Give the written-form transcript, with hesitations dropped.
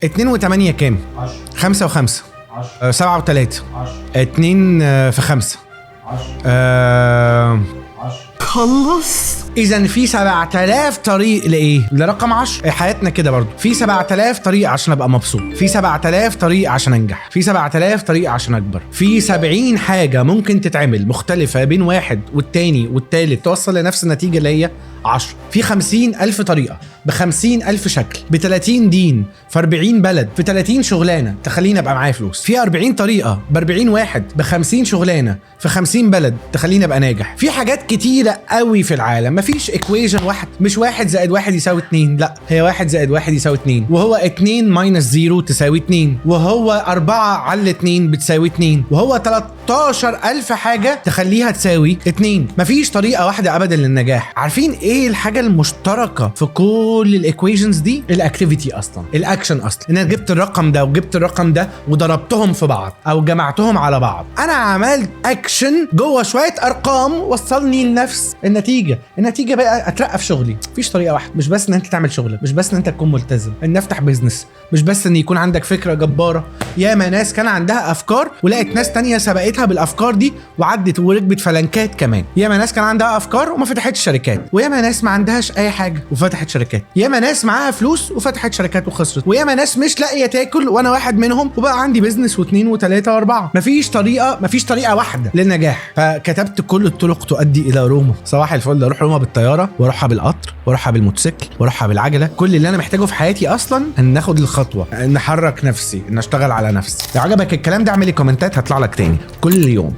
2 و8 كام؟ 5 و5 7 و3 2 في 5 خلص. اذا في 7000 طريق لايه؟ لرقم 10. حياتنا كده برضو في 7000 طريق عشان ابقى مبسوط، في 7000 طريق عشان انجح، في 7000 طريق عشان اكبر، في 70 حاجه ممكن تتعمل مختلفه بين واحد والتاني والتالت توصل لنفس النتيجه اللي هي 10. في 50,000 طريقه ب50,000 شكل، ب30 دين، في 40 بلد، في 30 شغلانه تخليني ابقى معايا فلوس، في 40 طريقه ب40 واحد، ب50 شغلانه، في 50 بلد تخليني ابقى ناجح. في حاجات كتيره قوي في العالم، مفيش ايكويشن واحد، مش 1 زائد 1 يساوي 2، لا هي 1 زائد 1 يساوي 2، وهو 2 ماينس 0 تساوي 2، وهو 4 على 2 بتساوي 2، وهو 13,000 حاجه تخليها تساوي 2. مفيش طريقه واحده ابدا للنجاح. عارفين ايه الحاجه المشتركه في كل الايكويشنز دي؟ الاكتيفيتي اصلا، الاكشن اصلا. ان انا جبت الرقم ده وجبت الرقم ده وضربتهم في بعض او جمعتهم على بعض، انا عملت اكشن جوه شويه ارقام وصلني لنفس النتيجه. النتيجه بقى اترقى في شغلي. مفيش طريقه واحده، مش بس ان انت تعمل شغلك، مش بس ان انت تكون ملتزم، ان افتح بيزنس، مش بس ان يكون عندك فكره جباره. ياما ناس كان عندها افكار ولقت ناس تانية سبقتها بالافكار دي وعدت وركبت فلنكات كمان. ياما ناس كان عندها افكار وما فتحتش شركات، وياما ناس ما عندهاش اي حاجه وفتحت شركات، ياما ناس معاها فلوس وفتحت شركات وخسرت، وياما ناس مش لاقيه تاكل وانا واحد منهم وبقى عندي بيزنس واثنين وثلاثه واربعه. مفيش طريقه واحده للنجاح. فكتبت كل الطرق تؤدي الى روما. صباح الفل، اروح روما بالطياره واروحها بالقطر واروحها بالموتوسيكل واروحها بالعجله. كل اللي انا محتاجه في حياتي اصلا ان ناخد الخطوه، ان احرك نفسي، ان اشتغل على نفسي. لو عجبك الكلام ده اعمل لي كومنتات هطلع لك تاني كل يوم.